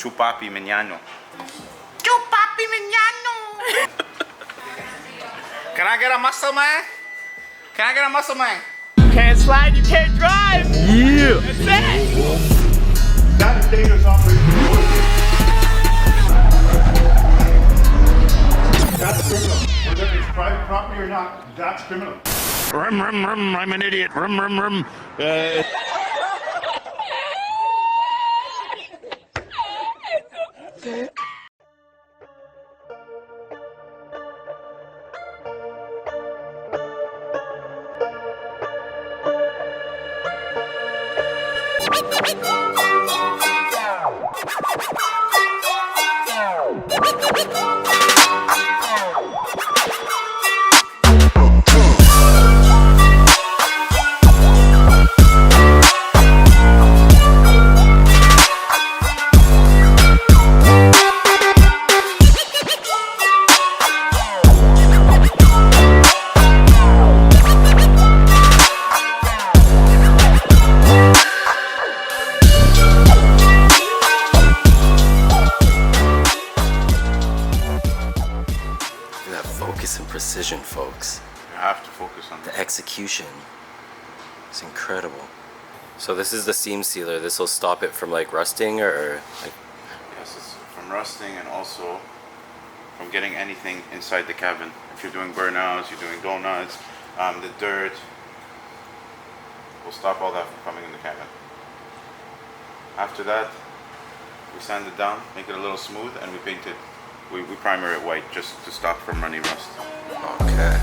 Chupapi Meñano. Chupapi Meñano. Can I get a muscle man? Can I get a muscle man? Can't slide, you can't drive. Yeah. That's it. That's dangerous operation. That's criminal. Whether it's private property or not, that's criminal. Rum, rum, rum, I'm an idiot. Rum, rum, rum. Focus and precision, folks. You have to focus on The execution is incredible. So this is the seam sealer. This will stop it from like rusting or like... Yes, it's from rusting and also from getting anything inside the cabin. If you're doing burnouts, you're doing donuts, the dirt will stop all that from coming in the cabin. After that, we sand it down, make it a little smooth, and we paint it. We primer it white just to stop from running rust. Okay.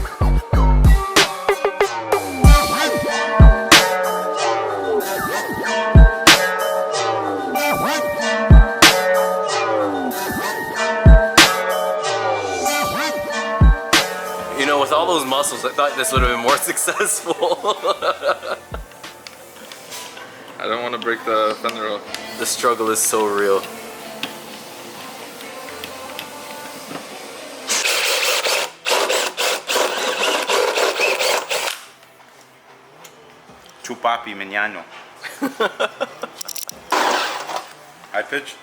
You know, with all those muscles, I thought this would have been more successful. I don't want to break the fender off. The struggle is so real. Chupapi Meñano. High pitch.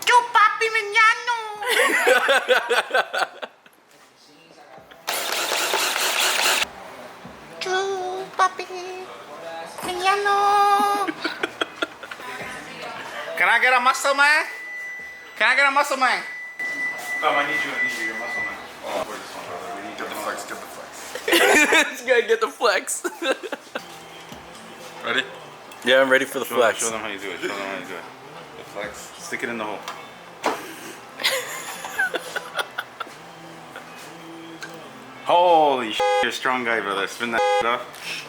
Chupapi Meñano. Chupapi Meñano. Can I get a muscle man? Can I get a muscle man? Come, I need you, you're muscle man. Oh, where's this one, brother? We need the flex, get the flex. This guy get the flex. Ready? Yeah, I'm ready for the flex. Show them how you do it, show them how you do it. The flex, stick it in the hole. Holy shit, you're a strong guy, brother. Spin that off.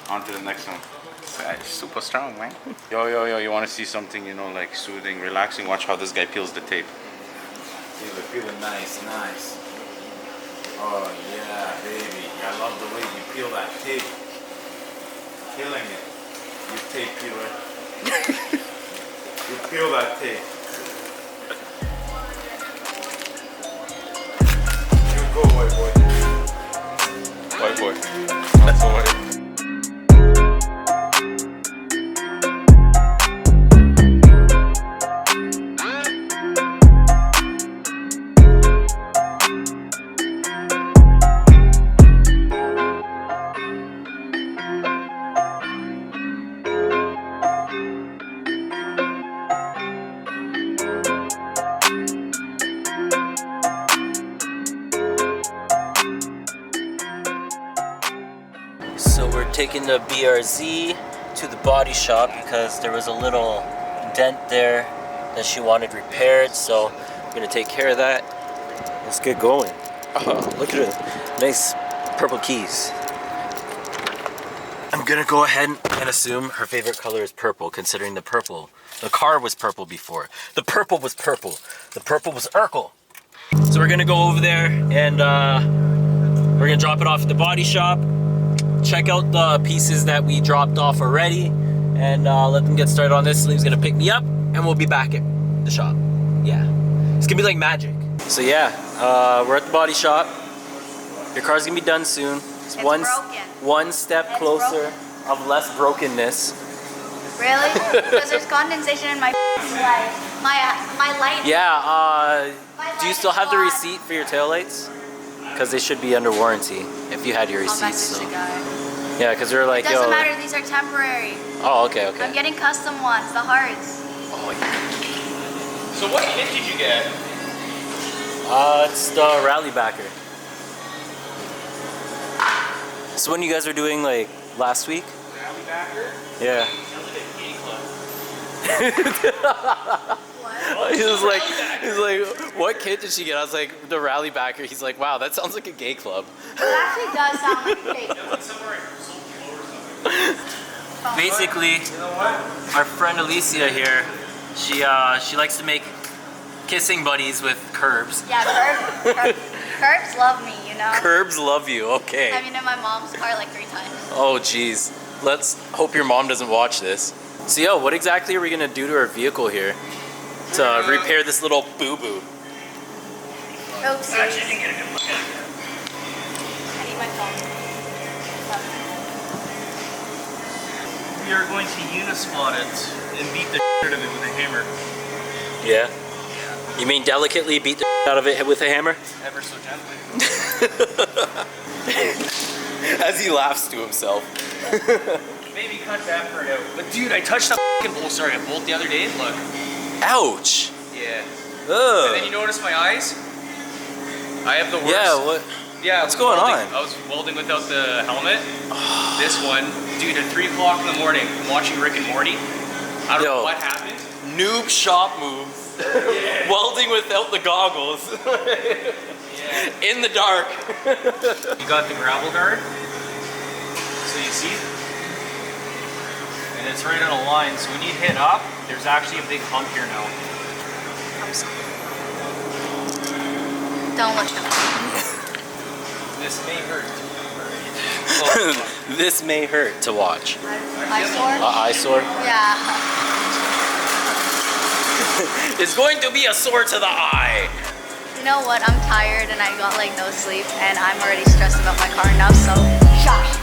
On to the next one. That's super strong, man. Yo, you want to see something, you know, like soothing, relaxing? Watch how this guy peels the tape. Feel it nice. Oh yeah, baby. I love the way you peel that tape. Killing it. You tape peeler. You peel that tape. You go, white boy. White boy. That's a white. So we're taking the BRZ to the body shop because there was a little dent there that she wanted repaired, so we're gonna take care of that. Let's get going. Oh, look at it, nice purple keys. I'm gonna go ahead and assume her favorite color is purple, considering the car was purple before. The purple was purple. The purple was Urkel. So we're gonna go over there and we're gonna drop it off at the body shop. Check out the pieces that we dropped off already and let them get started on this. Salim's gonna pick me up and we'll be back at the shop. Yeah, it's gonna be like magic. So yeah, we're at the body shop. Your car's gonna be done soon. It's one step closer of less brokenness. Really? Because there's condensation in my light. My light. Yeah, My do you light still is have the on. receipt for your taillights? Because they should be under warranty if you had your I'll receipts. message So. the guy. Yeah, because they're like, Doesn't yo. matter, these are temporary. Oh, okay, I'm okay. getting custom ones, the hearts. Oh, yeah. So what kit did you get? It's the RallyBacker. So when you guys were doing like last week? RallyBacker? Yeah. Sounds like a gay club. What? He's like, what kit did she get? I was like, the RallyBacker. He's like, wow, that sounds like a gay club. It actually does sound like fake. Basically, our friend Alicia here, she likes to make kissing buddies with curbs. Yeah, curbs love me, you know? Curbs love you, okay. I've been in my mom's car like 3 times. Oh geez, let's hope your mom doesn't watch this. So yo, what exactly are we gonna do to our vehicle here to repair this little boo-boo? Oopsie. Actually, didn't get a good look at it. I need my phone. We are going to unispot it and beat the shit out of it with a hammer. Yeah? You mean delicately beat the out of it with a hammer? Ever so gently. As he laughs to himself. Maybe cut that part out. But dude, I touched a fucking bolt, sorry, a bolt the other day. Look. Ouch! Yeah. Ugh. And then you notice my eyes? I have the worst. Yeah, what? Yeah, What's going welding. on? I was welding without the helmet. This one, dude, at 3 o'clock in the morning, I'm watching Rick and Morty. I don't know what happened. Noob shop moves. Yeah. Welding without the goggles. Yeah. In the dark. You got the gravel guard. So you see? And it's right on a line. So when you hit up, there's actually a big hump here now. I'm sorry. Don't look at me. This may hurt. This may hurt to watch. Eyesore? Eyesore? Yeah. It's going to be a sore to the eye. You know what? I'm tired and I got like no sleep and I'm already stressed about my car enough, so shush.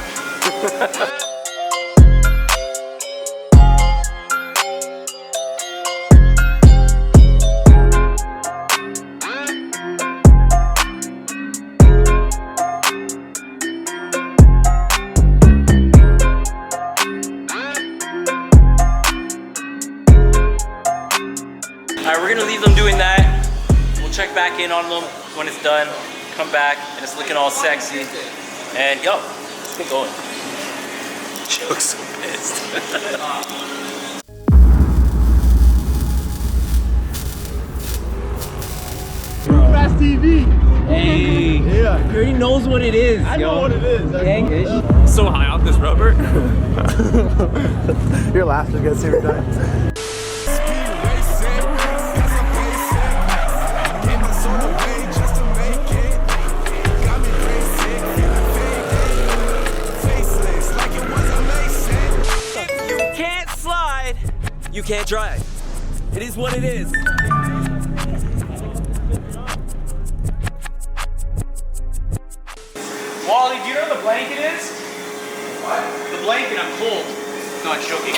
Alright, we're gonna leave them doing that. We'll check back in on them when it's done. Come back and it's looking all sexy. And yo, let's get going. She looks so pissed. TooFast TV. Hey, Yeah. he already knows what it is. I know what it is. Dang-ish. So high off this rubber. Your laughter gets every time. Can't slide, you can't drive. It is what it is. Wally, do you know what the blanket is? What? The blanket, I'm cold. No, I'm joking.